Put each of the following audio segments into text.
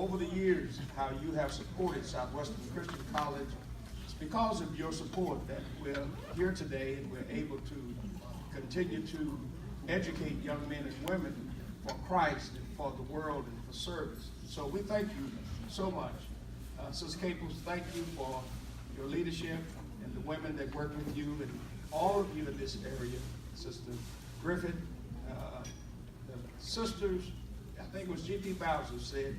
over the years how you have supported Southwestern Christian College. It's because of your support that we're here today and we're able to continue to educate young men and women for Christ and for the world and for service. So we thank you so much. Sister Caples, thank you for your leadership and the women that work with you and all of you in this area. Sister Griffith, the sisters, I think it was G.P. Bowser said,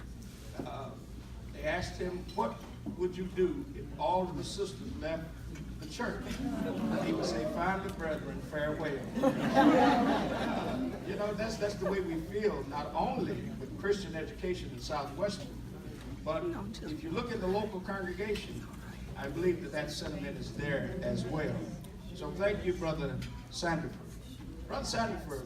they asked him, what would you do if all of the sisters left the church? And he would say, find the brethren, farewell. You know, that's the way we feel, not only with Christian education in Southwestern, but if you look at the local congregation, I believe that sentiment is there as well. So thank you, Brother Sandiford. Brother Sandiford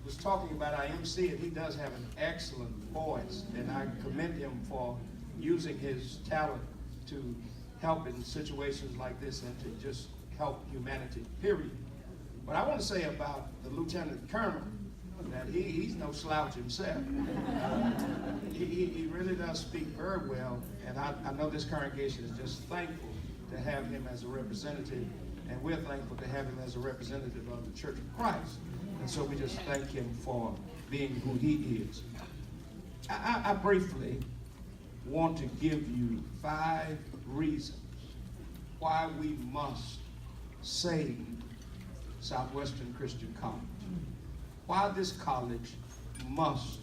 was talking about our MC, and he does have an excellent voice, and I commend him for using his talent to help in situations like this and to just help humanity, period. But I want to say about the Lieutenant Colonel that he's no slouch himself. He really does speak very well, and I know this congregation is just thankful to have him as a representative, and we're thankful to have him as a representative of the Church of Christ. And so we just thank him for being who he is. I briefly want to give you 5 reasons why we must save Southwestern Christian College. Why this college must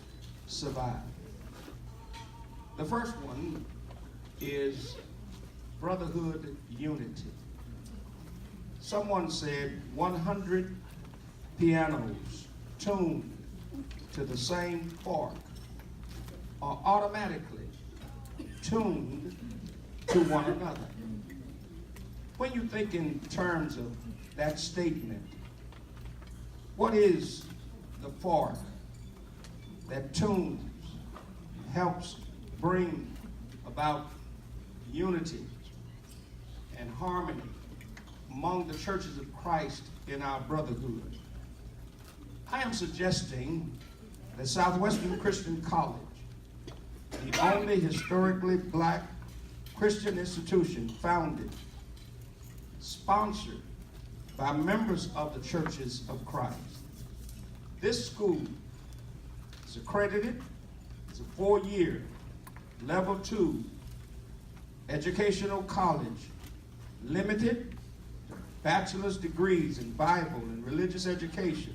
survive. The first one is brotherhood unity. Someone said 100 pianos tuned to the same fork are automatically tuned to one another. When you think in terms of that statement, what is the fork that tunes, helps bring about unity and harmony among the churches of Christ in our brotherhood? I am suggesting that Southwestern Christian College, the only historically black Christian institution founded, sponsored by members of the churches of Christ. This school is accredited. It's a 4-year, level 2 educational college, limited bachelor's degrees in Bible and religious education,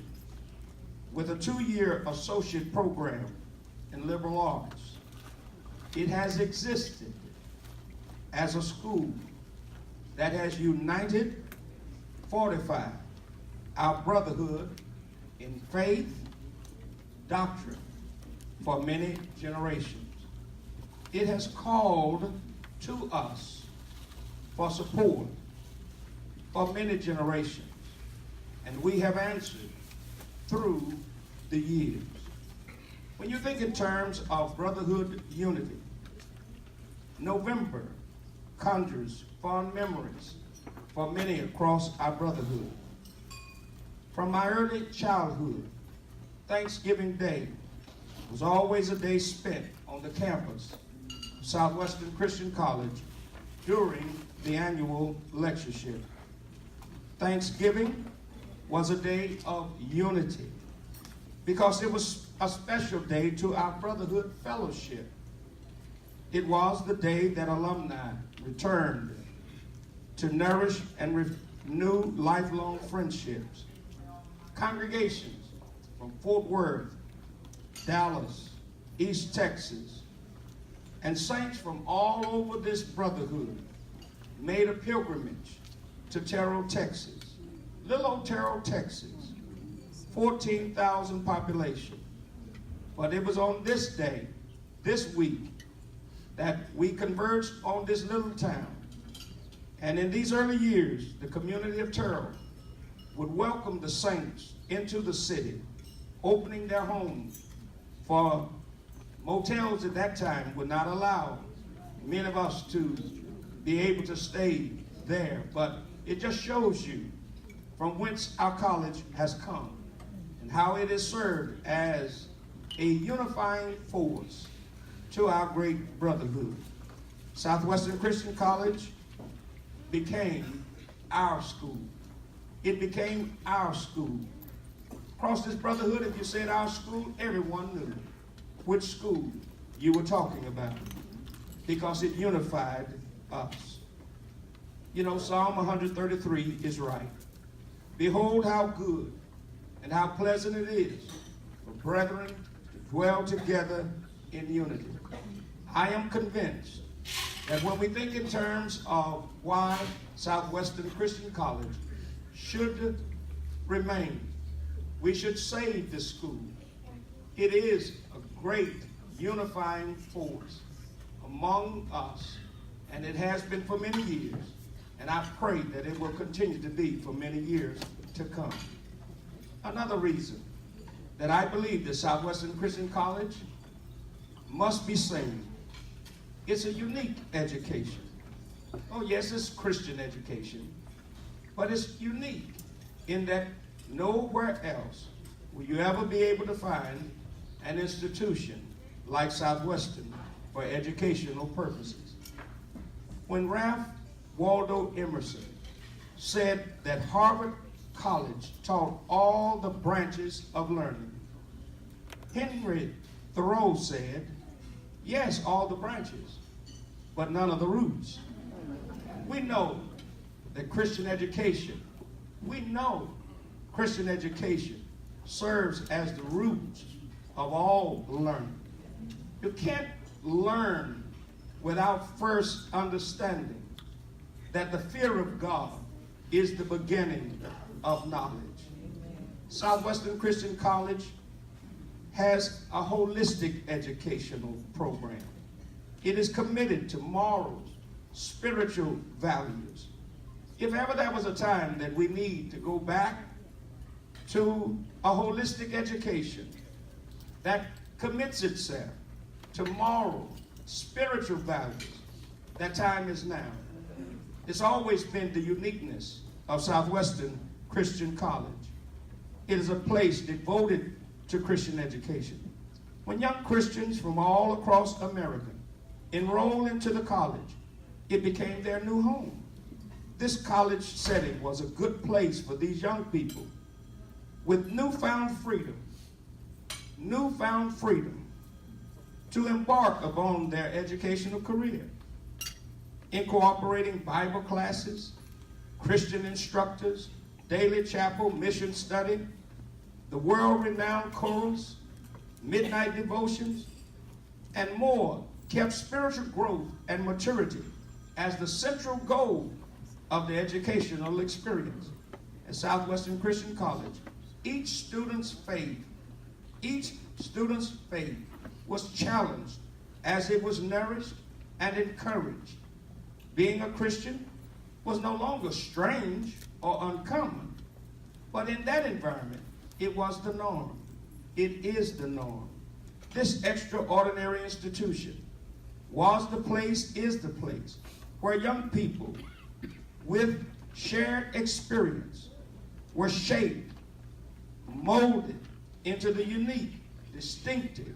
with a 2-year associate program in liberal arts. It has existed as a school that has united, fortified our brotherhood in faith, doctrine for many generations. It has called to us for support for many generations, and we have answered through the years. When you think in terms of brotherhood unity, November conjures fond memories for many across our brotherhood. From my early childhood, Thanksgiving Day was always a day spent on the campus of Southwestern Christian College during the annual lectureship. Thanksgiving was a day of unity because it was a special day to our brotherhood fellowship. It was the day that alumni returned to nourish and renew lifelong friendships. Congregations from Fort Worth, Dallas, East Texas, and saints from all over this brotherhood made a pilgrimage to Terrell, Texas. Little old Terrell, Texas, 14,000 population. But it was on this day, this week, that we converged on this little town. And in these early years, the community of Terrell would welcome the saints into the city, opening their homes, for motels at that time would not allow many of us to be able to stay there. But it just shows you from whence our college has come and how it has served as a unifying force to our great brotherhood. Southwestern Christian College became our school. It became our school. Across this brotherhood, if you said our school, everyone knew which school you were talking about because it unified us. You know, Psalm 133 is right. Behold how good and how pleasant it is for brethren to dwell together in unity. I am convinced that when we think in terms of why Southwestern Christian College should remain, we should save this school. It is a great unifying force among us, and it has been for many years, and I pray that it will continue to be for many years to come. Another reason that I believe that Southwestern Christian College must be saved. It's a unique education. Oh yes, it's Christian education, but it's unique in that nowhere else will you ever be able to find an institution like Southwestern for educational purposes. When Ralph Waldo Emerson said that Harvard College taught all the branches of learning, Henry Thoreau said, yes, all the branches, but none of the roots. We know that Christian education serves as the roots of all learning. You can't learn without first understanding that the fear of God is the beginning of knowledge. Southwestern Christian College has a holistic educational program. It is committed to morals, spiritual values. If ever there was a time that we need to go back to a holistic education that commits itself to moral, spiritual values, that time is now. It's always been the uniqueness of Southwestern Christian College. It is a place devoted to Christian education. When young Christians from all across America enrolled into the college, it became their new home. This college setting was a good place for these young people with newfound freedom to embark upon their educational career, incorporating Bible classes, Christian instructors, daily chapel, mission study, the world-renowned chorus, midnight devotions, and more kept spiritual growth and maturity as the central goal of the educational experience. At Southwestern Christian College, each student's faith was challenged as it was nourished and encouraged. Being a Christian was no longer strange or uncommon, but in that environment, it was the norm. It is the norm. This extraordinary institution is the place where young people with shared experience were shaped, molded into the unique, distinctive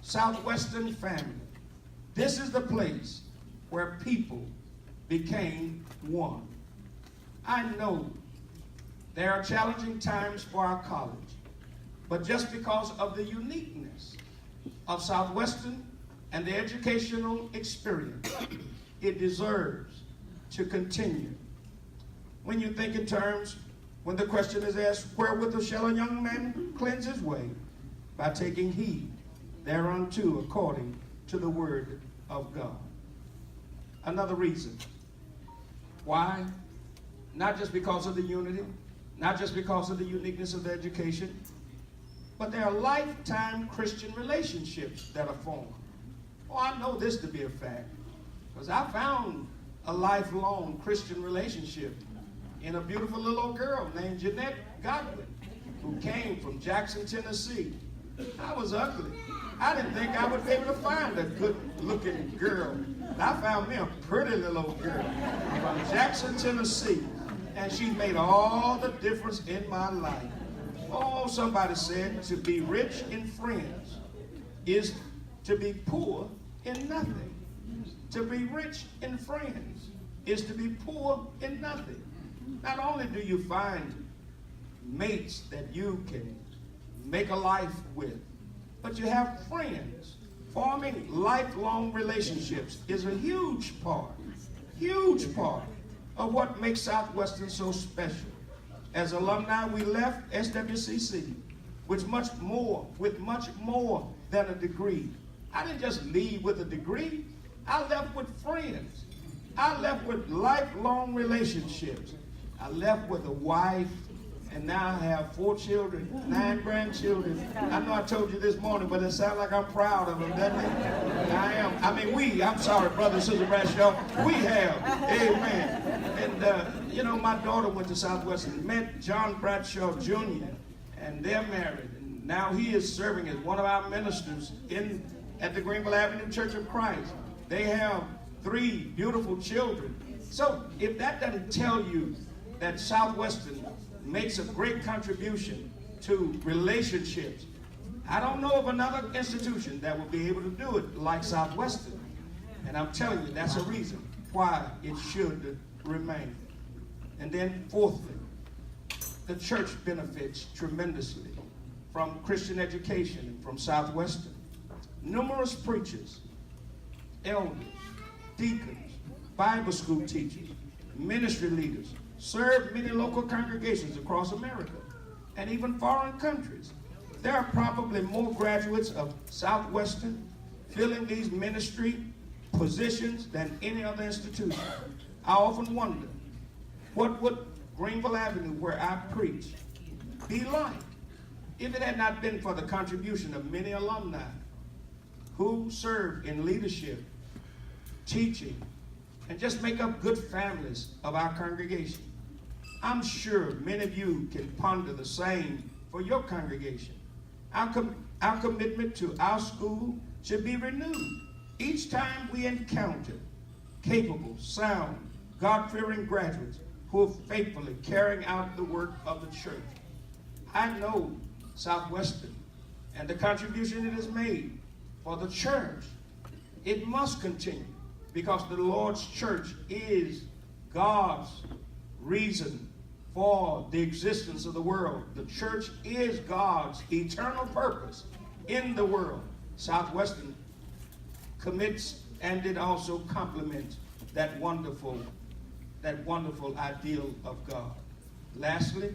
Southwestern family. This is the place where people became one. I know there are challenging times for our college, but just because of the uniqueness of Southwestern and the educational experience, it deserves to continue. When you think in terms, when the question is asked, wherewithal shall a young man cleanse his way? By taking heed thereunto according to the word of God. Another reason. Why? Not just because of the unity, not just because of the uniqueness of the education, but there are lifetime Christian relationships that are formed. Oh, I know this to be a fact, because I found a lifelong Christian relationship in a beautiful little old girl named Jeanette Godwin, who came from Jackson, Tennessee. I was ugly. I didn't think I would be able to find a good-looking girl. And I found me a pretty little old girl from Jackson, Tennessee, and she made all the difference in my life. Oh, somebody said to be rich in friends is to be poor in nothing. To be rich in friends is to be poor in nothing. Not only do you find mates that you can make a life with, but you have friends. Forming lifelong relationships is a huge part of what makes Southwestern so special. As alumni, we left SWCC with much more than a degree. I didn't just leave with a degree. I left with friends. I left with lifelong relationships. I left with a wife, and now I have 4 children, 9 grandchildren. I know I told you this morning, but it sounds like I'm proud of them, doesn't it? I am. I mean, I'm sorry, Brother and Sister Bradshaw, we have. Amen. And, my daughter went to Southwestern, met John Bradshaw Jr., and they're married. And now he is serving as one of our ministers at the Greenville Avenue Church of Christ. They have 3 beautiful children. So if that doesn't tell you that Southwestern makes a great contribution to relationships, I don't know of another institution that will be able to do it like Southwestern. And I'm telling you, that's a reason why it should remain. And then fourthly, the church benefits tremendously from Christian education and from Southwestern. Numerous preachers, elders, deacons, Bible school teachers, ministry leaders serve many local congregations across America and even foreign countries. There are probably more graduates of Southwestern filling these ministry positions than any other institution. I often wonder, what would Greenville Avenue, where I preach, be like if it had not been for the contribution of many alumni who serve in leadership, teaching, and just make up good families of our congregation? I'm sure many of you can ponder the same for your congregation. Our commitment to our school should be renewed each time we encounter capable, sound, God-fearing graduates who are faithfully carrying out the work of the church. I know Southwestern and the contribution it has made for the church. It must continue because the Lord's church is God's reason for the existence of the world. The church is God's eternal purpose in the world. Southwestern commits and it also complements that wonderful ideal of God. Lastly,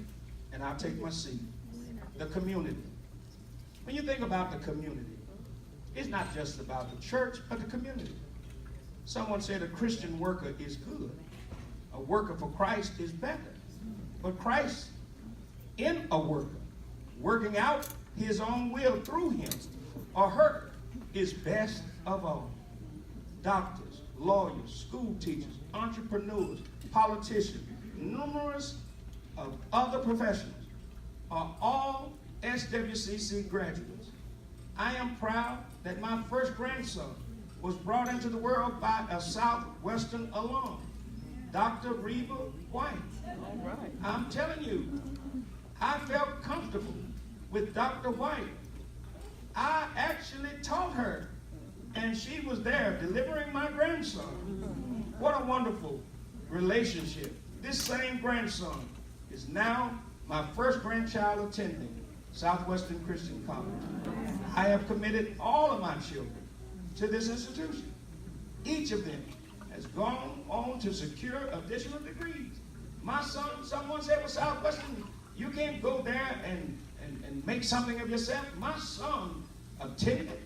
and I'll take my seat, the community. When you think about the community, it's not just about the church, but the community. Someone said a Christian worker is good. A worker for Christ is better. But Christ in a worker, working out his own will through him or her, is best of all. Doctors, lawyers, school teachers, entrepreneurs, politicians, numerous of other professionals are all SWCC graduates. I am proud that my first grandson was brought into the world by a Southwestern alum, Dr. Reba White. All right. I'm telling you, I felt comfortable with Dr. White. I actually taught her, and she was there delivering my grandson. What a wonderful relationship. This same grandson is now my first grandchild attending Southwestern Christian College. I have committed all of my children to this institution. Each of them has gone on to secure additional degrees. My son, someone said with Southwestern, you can't go there and make something of yourself. My son attended.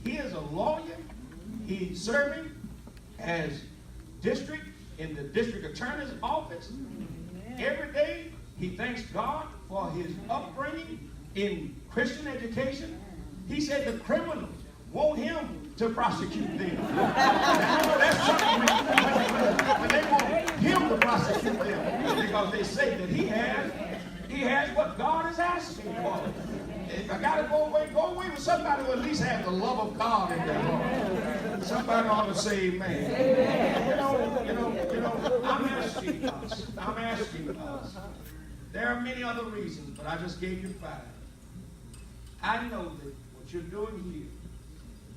He is a lawyer. He's serving as in the district attorney's office. Every day, he thanks God for his upbringing in Christian education. He said the criminals want him to prosecute them. Now, that's something when they want him to prosecute them because they say that he has what God is asking for. If I got to go away with somebody who at least has the love of God in their heart. Somebody ought to say amen. You know, I'm asking us. There are many other reasons, but I just gave you 5. I know that what you're doing here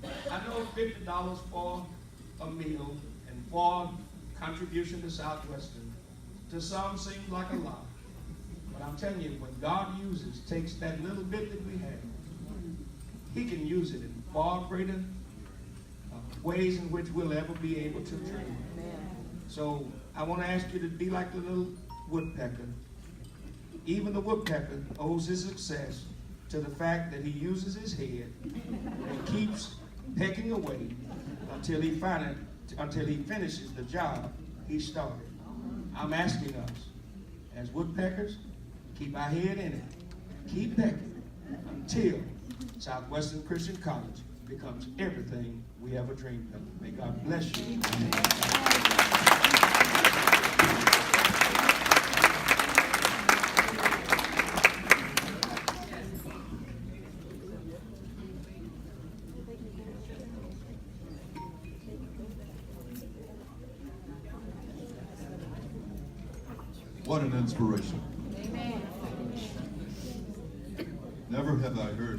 I know $50 for a meal and for contribution to Southwestern, to some seems like a lot. But I'm telling you, when God takes that little bit that we have, He can use it in far greater ways in which we'll ever be able to dream. So I want to ask you to be like the little woodpecker. Even the woodpecker owes his success to the fact that he uses his head and keeps pecking away until he finishes the job he started. I'm asking us, as woodpeckers, keep our head in it. Keep pecking until Southwestern Christian College becomes everything we ever dreamed of. May God bless you. What an inspiration. Never have I heard